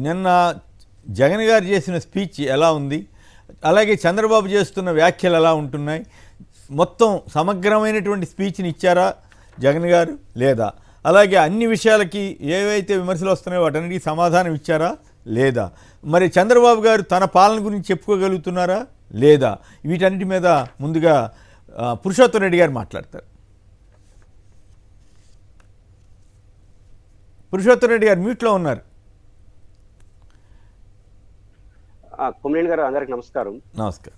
నిన్న జగన్ గారు చేసిన స్పీచ్ ఎలా ఉంది, అలాగే చంద్రబాబు చేస్తున్న వ్యాఖ్యలు ఎలా ఉంటున్నాయి, మొత్తం సమగ్రమైనటువంటి స్పీచ్ని ఇచ్చారా జగన్ గారు లేదా, అలాగే అన్ని విషయాలకి ఏవైతే విమర్శలు వస్తున్నాయో వాటన్నిటికీ సమాధానం ఇచ్చారా లేదా, మరి చంద్రబాబు గారు తన పాలన గురించి చెప్పుకోగలుగుతున్నారా లేదా, వీటన్నిటి మీద ముందుగా పురుషోత్తం రెడ్డి గారు మాట్లాడతారు. పురుషోత్తం రెడ్డి గారు మ్యూట్లో ఉన్నారు. కొమ్మినేని గారు, అందరికి నమస్కారం. నమస్కారం.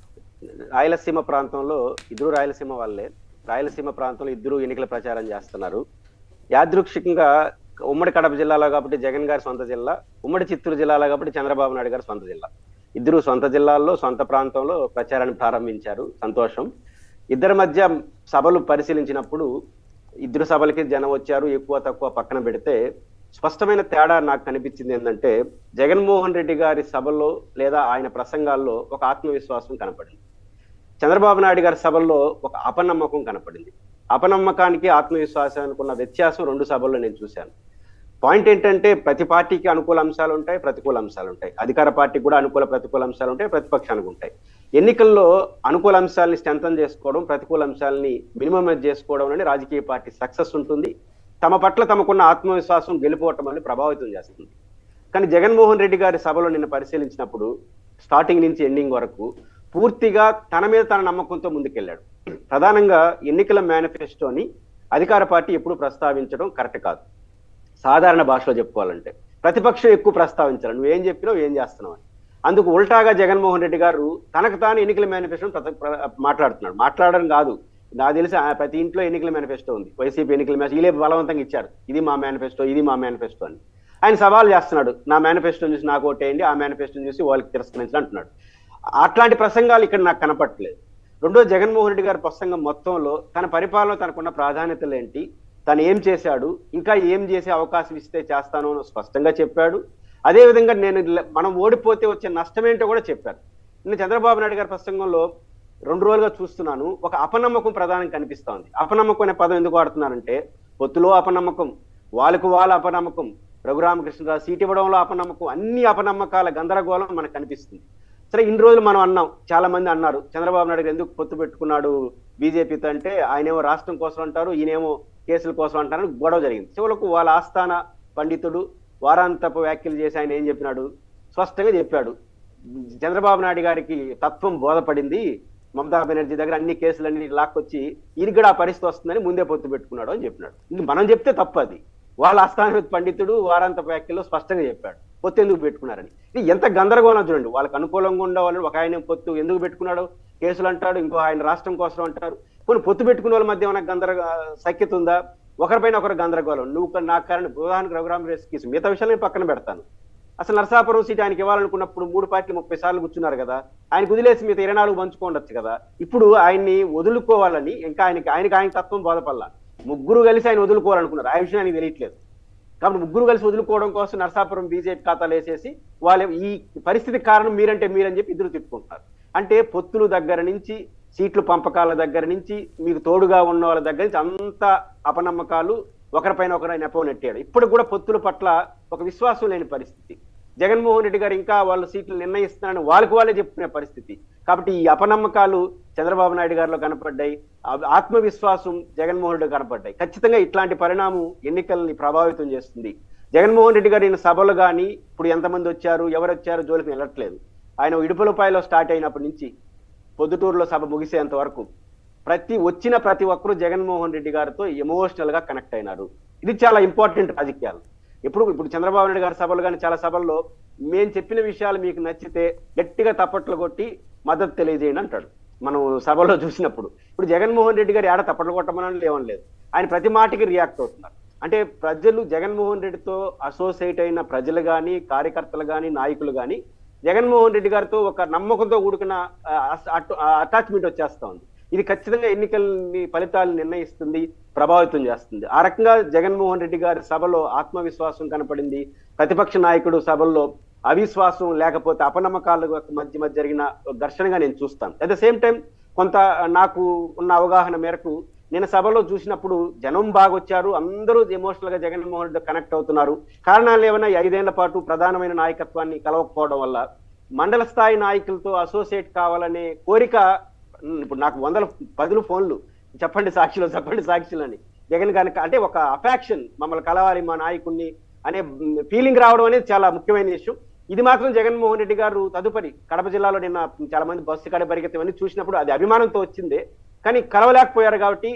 రాయలసీమ ప్రాంతంలో ఇద్దరు రాయలసీమ వాళ్ళే, రాయలసీమ ప్రాంతంలో ఇద్దరు ఎన్నికల ప్రచారం చేస్తున్నారు. యాదృక్షికంగా ఉమ్మడి కడప జిల్లాలో కాబట్టి జగన్ గారి సొంత జిల్లా, ఉమ్మడి చిత్తూరు జిల్లాలో కాబట్టి చంద్రబాబు నాయుడు గారి సొంత జిల్లా. ఇద్దరు సొంత జిల్లాల్లో సొంత ప్రాంతంలో ప్రచారాన్ని ప్రారంభించారు. సంతోషం. ఇద్దరి మధ్య సభలు పరిశీలించినప్పుడు ఇద్దరు సభలకి జనం వచ్చారు, ఎక్కువ తక్కువ పక్కన పెడితే స్పష్టమైన తేడా నాకు కనిపించింది ఏంటంటే, జగన్మోహన్ రెడ్డి గారి సభల్లో లేదా ఆయన ప్రసంగాల్లో ఒక ఆత్మవిశ్వాసం కనపడింది. చంద్రబాబు నాయుడు గారి సభల్లో ఒక అపనమ్మకం కనపడింది. అపనమ్మకానికి ఆత్మవిశ్వాసానికి ఉన్న వ్యత్యాసం రెండు సభల్లో నేను చూశాను. పాయింట్ ఏంటంటే, ప్రతి పార్టీకి అనుకూల అంశాలు ఉంటాయి, ప్రతికూల అంశాలు ఉంటాయి. అధికార పార్టీకి కూడా అనుకూల ప్రతికూల అంశాలు ఉంటాయి, ప్రతిపక్షానికి ఉంటాయి. ఎన్నికల్లో అనుకూల అంశాలని స్ట్రెంథన్ చేసుకోవడం, ప్రతికూల అంశాలని మినిమమైజ్ చేసుకోవడం అనేది రాజకీయ పార్టీ సక్సెస్ ఉంటుంది. తమ పట్ల తమకున్న ఆత్మవిశ్వాసం గెలుపోవటం అనేది ప్రభావితం చేస్తుంది. కానీ జగన్మోహన్ రెడ్డి గారి సభలో నిన్న పరిశీలించినప్పుడు స్టార్టింగ్ నుంచి ఎండింగ్ వరకు పూర్తిగా తన మీద తన నమ్మకంతో ముందుకెళ్ళాడు. ప్రధానంగా ఎన్నికల మేనిఫెస్టోని అధికార పార్టీ ఎప్పుడు ప్రస్తావించడం కరెక్ట్ కాదు. సాధారణ భాషలో చెప్పుకోవాలంటే ప్రతిపక్షం ఎక్కువ ప్రస్తావించాలి, నువ్వేం చెప్పినావు, ఏం చేస్తున్నావు అని. అందుకు ఉల్టాగా జగన్మోహన్ రెడ్డి గారు తనకు తాను ఎన్నికల మేనిఫెస్టోని మాట్లాడుతున్నాడు. మాట్లాడడం కాదు, నాకు తెలిసి ప్రతి ఇంట్లో ఎన్నికల మేనిఫెస్టో ఉంది. వైసీపీ ఎన్నికల మేనిఫెస్టో వీలే బలవంతంగా ఇచ్చారు, ఇది మా మేనిఫెస్టో, ఇది మా మేనిఫెస్టో అని. ఆయన సవాల్ చేస్తున్నాడు, నా మేనిఫెస్టోని చూసి నాకు ఓటేయండి, ఆ మేనిఫెస్టోని చూసి వాళ్ళకి తిరస్కరించాలి అంటున్నాడు. అట్లాంటి ప్రసంగాలు ఇక్కడ నాకు కనపట్లేదు. రెండో, జగన్మోహన్ రెడ్డి గారి ప్రసంగం మొత్తంలో తన పరిపాలన తనకున్న ప్రాధాన్యతలు ఏంటి, తను ఏం చేశాడు, ఇంకా ఏం చేసే అవకాశం ఇస్తే చేస్తాను అని స్పష్టంగా చెప్పాడు. అదేవిధంగా మనం ఓడిపోతే వచ్చే నష్టం ఏంటో కూడా చెప్పారు. నిన్న చంద్రబాబు నాయుడు గారి ప్రసంగంలో 2 రోజులుగా చూస్తున్నాను, ఒక అపనమ్మకం ప్రధానంగా కనిపిస్తా ఉంది. అపనమ్మకం అనే పదం ఎందుకు వాడుతున్నారంటే, పొత్తులో అపనమ్మకం, వాళ్ళ అపనమ్మకం, రఘురామకృష్ణరాజు సీట్ ఇవ్వడంలో అపనమ్మకం, అన్ని అపనమ్మకాల గందరగోళం మనకు కనిపిస్తుంది. సరే, ఇన్ని రోజులు మనం అన్నాం, చాలా మంది అన్నారు చంద్రబాబు నాయుడు ఎందుకు పొత్తు పెట్టుకున్నాడు బీజేపీతో అంటే, ఆయనేమో రాష్ట్రం కోసం అంటారు, ఈయనేమో కేసుల కోసం అంటారని గొడవ జరిగింది. చివరకు వాళ్ళ ఆస్థాన పండితుడు వారాంతపు వ్యాఖ్యలు చేసి ఆయన ఏం చెప్పినాడు, స్పష్టంగా చెప్పాడు, చంద్రబాబు నాయుడు గారికి తత్వం బోధపడింది, మమతా బెనర్జీ దగ్గర అన్ని కేసులన్నీ లాక్కొచ్చి ఈయనకి కూడా ఆ పరిస్థితి వస్తుందని ముందే పొత్తు పెట్టుకున్నాడు అని చెప్పినాడు. ఇంక మనం చెప్తే తప్పది. వాళ్ళ ఆస్థాన పండితుడు వారాంత వ్యాఖ్యలో స్పష్టంగా చెప్పాడు పొత్తు ఎందుకు పెట్టుకున్నారని. ఇది ఎంత గందరగోళం చూడండి. వాళ్ళకి అనుకూలంగా ఉండేవాళ్ళు ఒక ఆయన పొత్తు ఎందుకు పెట్టుకున్నాడు, కేసులు అంటాడు, ఇంకో ఆయన రాష్ట్రం కోసం అంటారు. కొన్ని పొత్తు పెట్టుకునే వాళ్ళ మధ్య ఏమైనా సఖ్యత ఉందా? ఒకరిపైన ఒకరు గందరగోళం. నువ్వు నాకు కారణం ఉదాహరణకు రఘురామకృష్ణ, మిగతా విషయాలు నేను పక్కన పెడతాను. అసలు నరసాపురం సీట్ ఆయనకి ఇవ్వాలనుకున్నప్పుడు 3 పార్టీలు 30 సార్లు కూర్చున్నారు కదా, ఆయనకు వదిలేసి మిగతా 24 పంచుకోవచ్చు కదా. ఇప్పుడు ఆయన్ని వదులుకోవాలని ఇంకా ఆయన తత్వం బోధపల్లా. ముగ్గురు కలిసి ఆయన వదులుకోవాలనుకున్నారు, ఆ విషయం ఆయనకి తెలియట్లేదు. కాబట్టి ముగ్గురు కలిసి వదులుకోవడం కోసం నరసాపురం బీజేపీ ఖాతాలు వేసేసి వాళ్ళ ఈ పరిస్థితి కారణం మీరంటే మీరని చెప్పి ఇద్దరు తిట్టుకుంటున్నారు. అంటే పొత్తుల దగ్గర నుంచి, సీట్లు పంపకాల దగ్గర నుంచి, మీకు తోడుగా ఉన్న వాళ్ళ దగ్గర నుంచి అంత అపనమ్మకాలు, ఒకరిపైన ఒకరు ఆయన నెపం నెట్టాడు. ఇప్పుడు కూడా పొత్తుల పట్ల ఒక విశ్వాసం లేని పరిస్థితి. జగన్మోహన్ రెడ్డి గారు ఇంకా వాళ్ళ సీట్లు నిర్ణయిస్తున్నారని వాళ్ళే చెప్పుకునే పరిస్థితి. కాబట్టి ఈ అపనమ్మకాలు చంద్రబాబు నాయుడు గారిలో కనపడ్డాయి, ఆత్మవిశ్వాసం జగన్మోహన్ రెడ్డి కనపడ్డాయి. ఖచ్చితంగా ఇట్లాంటి పరిణామం ఎన్నికల్ని ప్రభావితం చేస్తుంది. జగన్మోహన్ రెడ్డి గారి సభలు కానీ ఇప్పుడు ఎంతమంది వచ్చారు, ఎవరు వచ్చారు జోలికి వెళ్ళట్లేదు. ఆయన ఇడుపులపాయలో స్టార్ట్ అయినప్పటి నుంచి పొద్దుటూరులో సభ ముగిసేంత వరకు వచ్చిన ప్రతి ఒక్కరూ జగన్మోహన్ రెడ్డి గారితో ఎమోషనల్ గా కనెక్ట్ అయినారు. ఇది చాలా ఇంపార్టెంట్ రాజకీయాలు. ఇప్పుడు చంద్రబాబు నాయుడు గారి సభలు కానీ చాలా సభల్లో మేము చెప్పిన విషయాలు మీకు నచ్చితే గట్టిగా తప్పట్లు కొట్టి మద్దతు తెలియజేయండి అంటాడు మనం సభలో చూసినప్పుడు. ఇప్పుడు జగన్మోహన్ రెడ్డి గారు ఏడ తప్పట్లు కొట్టమని లేవని లేదు, ఆయన ప్రతి మాటకి రియాక్ట్ అవుతున్నారు. అంటే ప్రజలు జగన్మోహన్ రెడ్డితో అసోసియేట్ అయిన ప్రజలు కానీ, కార్యకర్తలు కానీ, నాయకులు కానీ జగన్మోహన్ రెడ్డి గారితో ఒక నమ్మకంతో కూడుకున్న అటాచ్మెంట్ వచ్చేస్తా ఉంది. ఇది ఖచ్చితంగా ఎన్నికల్ని ఫలితాలు నిర్ణయిస్తుంది, ప్రభావితం చేస్తుంది. ఆ రకంగా జగన్మోహన్ రెడ్డి గారి సభలో ఆత్మవిశ్వాసం కనపడింది. ప్రతిపక్ష నాయకుడు సభల్లో అవిశ్వాసం లేకపోతే అపనమ్మకాల మధ్య జరిగిన ఘర్షణగా నేను చూస్తాను. అట్ ద సేమ్ టైం కొంత నాకు ఉన్న అవగాహన మేరకు నేను సభలో చూసినప్పుడు జనం బాగా వచ్చారు, అందరూ ఎమోషనల్ గా జగన్మోహన్ రెడ్డి కనెక్ట్ అవుతున్నారు. కారణాలు ఏమైనా 5 ఏళ్ల పాటు ప్రధానమైన నాయకత్వాన్ని కలవకపోవడం వల్ల మండల స్థాయి నాయకులతో అసోసియేట్ కావాలనే కోరిక. ఇప్పుడు నాకు 10 ఫోన్లు, చెప్పండి సాక్షులు అని జగన్ కనుక అంటే ఒక అఫాక్షన్, మమ్మల్ని కలవాలి మా నాయకుడిని అనే ఫీలింగ్ రావడం అనేది చాలా ముఖ్యమైన ఇష్యూ. ఇది మాత్రం జగన్మోహన్ రెడ్డి గారు తదుపరి కడప జిల్లాలో నిన్న చాలా మంది బస్సు కాడ పరిగెత్తమని చూసినప్పుడు అది అభిమానంతో వచ్చిందే, కానీ కలవలేకపోయారు. కాబట్టి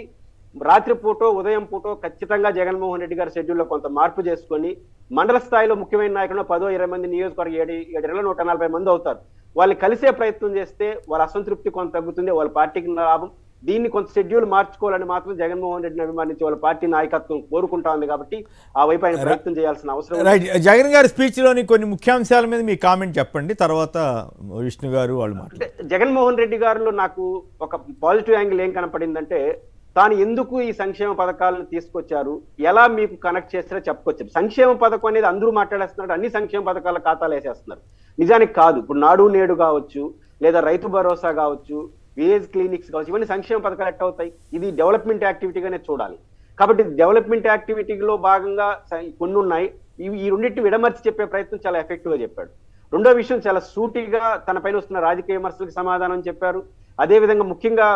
రాత్రిపూటో ఉదయం పూటో ఖచ్చితంగా జగన్మోహన్ రెడ్డి గారి షెడ్యూల్లో కొంత మార్పు చేసుకొని మండల స్థాయిలో ముఖ్యమైన నాయకులు 10-20 మంది, నియోజకవర్గం 7,140 మంది అవుతారు. వాళ్ళు కలిసే ప్రయత్నం చేస్తే వాళ్ళ అసంతృప్తి కొంత తగ్గుతుంది, వాళ్ళ పార్టీకి లాభం. దీన్ని కొంత షెడ్యూల్ మార్చుకోవాలని మాత్రం జగన్మోహన్ రెడ్డిని అభిమానించి వాళ్ళ పార్టీ నాయకత్వం కోరుకుంటా ఉంది. కాబట్టి ఆ వైపు ఆయన ప్రయత్నం చేయాల్సిన అవసరం ఉంది. రైట్. జగన్ గారి స్పీచ్లోని కొన్ని ముఖ్యాంశాల మీద మీ కామెంట్ చెప్పండి, తర్వాత విష్ణు గారు వాళ్ళు అంటే జగన్మోహన్ రెడ్డి గారిలో నాకు ఒక పాజిటివ్ యాంగిల్ ఏం కనపడిందంటే, తాను ఎందుకు ఈ సంక్షేమ పథకాలను తీసుకొచ్చారు, ఎలా మీకు కనెక్ట్ చేస్తారో చెప్పుకొచ్చారు. సంక్షేమ పథకం అనేది అందరూ మాట్లాడేస్తున్నారు, అన్ని సంక్షేమ పథకాల ఖాతాలు వేసేస్తున్నారు. నిజానికి కాదు. ఇప్పుడు నాడు నేడు కావచ్చు, లేదా రైతు భరోసా కావచ్చు, విలేజ్ క్లినిక్స్ కావచ్చు, ఇవన్నీ సంక్షేమ పథకాలు ఎట్ట అవుతాయి? ఇది డెవలప్మెంట్ యాక్టివిటీగానే చూడాలి. కాబట్టి డెవలప్మెంట్ యాక్టివిటీలో భాగంగా కొన్ని ఉన్నాయి. ఈ రెండింటిని విడమర్చి చెప్పే ప్రయత్నం చాలా ఎఫెక్టివ్ గా చెప్పాడు. రెండో విషయం, చాలా సూటిగా తన పైన వస్తున్న రాజకీయ విమర్శలకు సమాధానం చెప్పారు. అదేవిధంగా ముఖ్యంగా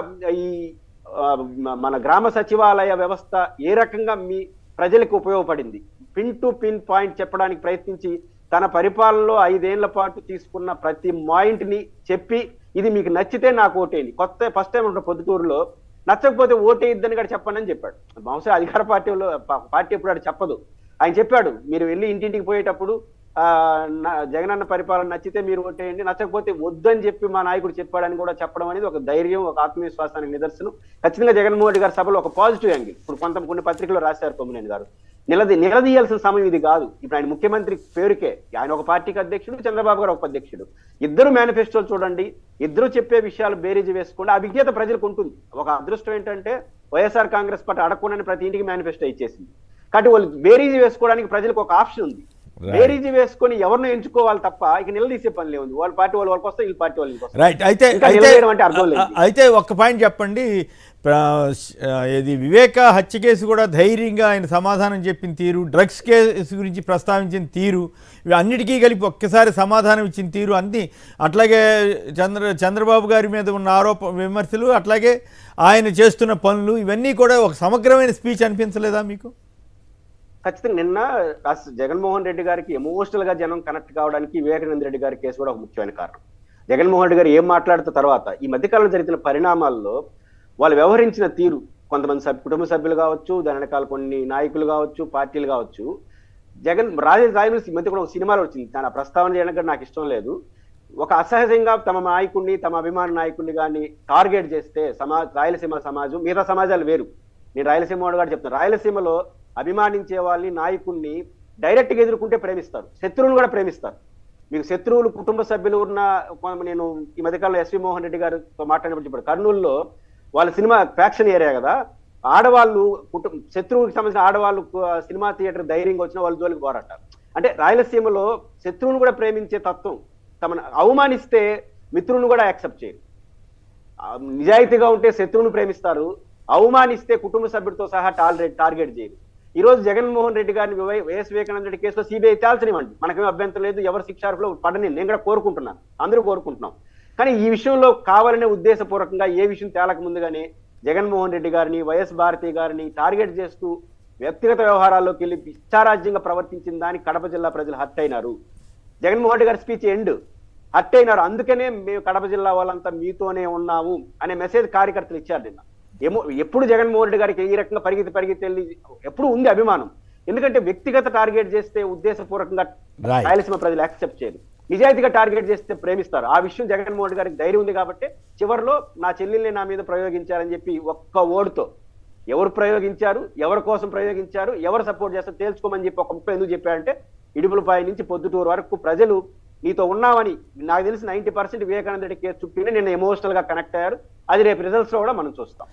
ఈ మన గ్రామ సచివాలయ వ్యవస్థ ఏ రకంగా మీ ప్రజలకు ఉపయోగపడింది, పిన్ టు పిన్ పాయింట్ చెప్పడానికి ప్రయత్నించి తన పరిపాలనలో 5 ఏళ్ల పాటు తీసుకున్న ప్రతి పాయింట్ ని చెప్పి, ఇది మీకు నచ్చితే నాకు ఓటేయండి. ఫస్ట్ టైం ఉన్న పొద్దుటూరులో నచ్చకపోతే ఓటేయిద్దని కూడా చెప్పండి అని చెప్పాడు. బహుశా అధికార పార్టీ ఎప్పుడు అది చెప్పదు. ఆయన చెప్పాడు, మీరు వెళ్ళి ఇంటింటికి పోయేటప్పుడు జగనన్న పరిపాలన నచ్చితే మీరు ఓటేయండి, నచ్చకపోతే వద్దని చెప్పి మా నాయకుడు చెప్పాడని కూడా చెప్పడం అనేది ఒక ధైర్యం, ఒక ఆత్మవిశ్వాసానికి నిదర్శనం. ఖచ్చితంగా జగన్మోహన్ రెడ్డి గారి సభలో ఒక పాజిటివ్ యాంగిల్. ఇప్పుడు కొన్ని పత్రికలు రాశారు కొమ్మినేని గారు, నిలదీయాల్సిన సమయం ఇది కాదు. ఇప్పుడు ఆయన ముఖ్యమంత్రి పేరుకే, ఆయన ఒక పార్టీకి అధ్యక్షుడు, చంద్రబాబు గారు ఒక అధ్యక్షుడు. ఇద్దరు మేనిఫెస్టోలు చూడండి, ఇద్దరు చెప్పే విషయాలు బేరీజు వేసుకోండి. ఆ విజ్ఞత ప్రజలకు ఉంటుంది. ఒక అదృష్టం ఏంటంటే వైఎస్ఆర్ కాంగ్రెస్ పార్టీ అడగకుండానే ప్రతి ఇంటికి మేనిఫెస్టో ఇచ్చేసింది. కాబట్టి వాళ్ళు బేరీజు వేసుకోవడానికి ప్రజలకు ఒక ఆప్షన్ ఉంది. బేరీజు వేసుకొని ఎవరిని ఎంచుకోవాలి తప్ప ఇక నిలదీసే పని లేదు. వాళ్ళ పార్టీ వాళ్ళకి వస్తే వీళ్ళ పార్టీ వాళ్ళకి రైట్. అయితే ఒక్క పాయింట్ చెప్పండి, ఇది వివేక హత్య కేసు కూడా ధైర్యంగా ఆయన సమాధానం చెప్పిన తీరు, డ్రగ్స్ కేసు గురించి ప్రస్తావించిన తీరు, ఇవి అన్నిటికీ కలిపి ఒక్కసారి సమాధానం ఇచ్చిన తీరు అన్నీ, అట్లాగే చంద్రబాబు గారి మీద ఉన్న విమర్శలు, అట్లాగే ఆయన చేస్తున్న పనులు, ఇవన్నీ కూడా ఒక సమగ్రమైన స్పీచ్ అనిపించలేదా మీకు? ఖచ్చితంగా నిన్న జగన్మోహన్ రెడ్డి గారికి ఎమోషనల్ గా జనం కనెక్ట్ కావడానికి వివేకానంద రెడ్డి గారి కేసు కూడా ఒక ముఖ్యమైన కారణం. జగన్మోహన్ రెడ్డి గారు ఏం మాట్లాడుతున్న తర్వాత ఈ మధ్యకాలంలో జరిగిన పరిణామాల్లో వాళ్ళు వ్యవహరించిన తీరు, కొంతమంది కుటుంబ సభ్యులు కావచ్చు, దాని వెనకాల కొన్ని నాయకులు కావచ్చు, పార్టీలు కావచ్చు, రాజమౌళి మధ్య కూడా ఒక సినిమాలో వచ్చింది, తన ప్రస్తావన చేయడానికి నాకు ఇష్టం లేదు, ఒక అసహజంగా తమ నాయకుడిని, తమ అభిమాన నాయకుడిని కానీ టార్గెట్ చేస్తే రాయలసీమ సమాజం, మిగతా సమాజాలు వేరు. నేను రాయలసీమ వాడు కూడా చెప్తాను, రాయలసీమలో అభిమానించే వాళ్ళని, నాయకుడిని డైరెక్ట్ గా ఎదుర్కొంటే ప్రేమిస్తారు, శత్రువులు కూడా ప్రేమిస్తారు. మీకు శత్రువులు కుటుంబ సభ్యులు ఉన్న, నేను ఈ మధ్యకాలంలో ఎస్వి మోహన్ రెడ్డి గారితో మాట్లాడినప్పుడు చెప్పాడు, కర్నూలులో వాళ్ళ సినిమా ఫ్యాక్షన్ ఏరియా కదా, ఆడవాళ్ళు శత్రువుకి సంబంధించిన ఆడవాళ్ళు సినిమా థియేటర్ ధైర్యంగా వచ్చిన వాళ్ళ జోలికి పోరాటారు. అంటే రాయలసీమలో శత్రువును కూడా ప్రేమించే తత్వం, తమను అవమానిస్తే మిత్రులను కూడా యాక్సెప్ట్ చేయరు. నిజాయితీగా ఉంటే శత్రువును ప్రేమిస్తారు, అవమానిస్తే కుటుంబ సభ్యుడితో సహా టార్గెట్ చేయరు. ఈ రోజు జగన్మోహన్ రెడ్డి గారిని వైఎస్ వివేకానంద రెడ్డి కేసులో సిబిఐ తేల్చనివ్వండి, మనకేం అభ్యంతరం లేదు, ఎవరు శిక్షార్హులో పడని నేను కూడా కోరుకుంటున్నాను, అందరూ కోరుకుంటున్నాం. కానీ ఈ విషయంలో కావాలనే ఉద్దేశపూర్వకంగా ఏ విషయం తేలక ముందుగానే జగన్మోహన్ రెడ్డి గారిని, వైఎస్ భారతి గారిని టార్గెట్ చేస్తూ వ్యక్తిగత వ్యవహారాల్లోకి వెళ్ళి ఇచ్చారాజ్యంగా ప్రవర్తించిన దానికి కడప జిల్లా ప్రజలు హర్ట్ అయినారు. జగన్మోహన్ రెడ్డి గారి స్పీచ్ హర్ట్ అయినారు. అందుకనే మేము కడప జిల్లా వాళ్ళంతా మీతోనే ఉన్నాము అనే మెసేజ్ కార్యకర్తలు ఇచ్చారు నిన్న. ఎప్పుడు జగన్మోహన్ రెడ్డి గారికి ఈ రకంగా పరిగెత్తి వెళ్ళి ఎప్పుడు ఉంది అభిమానం. ఎందుకంటే వ్యక్తిగత టార్గెట్ చేస్తే ఉద్దేశపూర్వకంగా రాయలసీమ ప్రజలు యాక్సెప్ట్ చేయరు, నిజాయితీగా టార్గెట్ చేస్తే ప్రేమిస్తారు. ఆ విషయం జగన్మోహన్ రెడ్డి గారికి ధైర్యం ఉంది కాబట్టి చివరిలో నా చెల్లెల్ని నా మీద ప్రయోగించారని చెప్పి ఒక్క ఓటుతో, ఎవరు ప్రయోగించారు, ఎవరి కోసం ప్రయోగించారు, ఎవరు సపోర్ట్ చేస్తారో తేల్చుకోమని చెప్పి ఒక ముక్క ఎందుకు చెప్పారంటే, ఇడుపులపాయ నుంచి పొద్దుటూరు వరకు ప్రజలు నీతో ఉన్నామని, నాకు తెలిసి 90% వివేకానంద రెడ్డి కేసు చుట్టూనే నిన్న ఎమోషనల్ గా కనెక్ట్ అయ్యారు. అది రేపు రిజల్ట్స్ లో కూడా మనం చూస్తాం.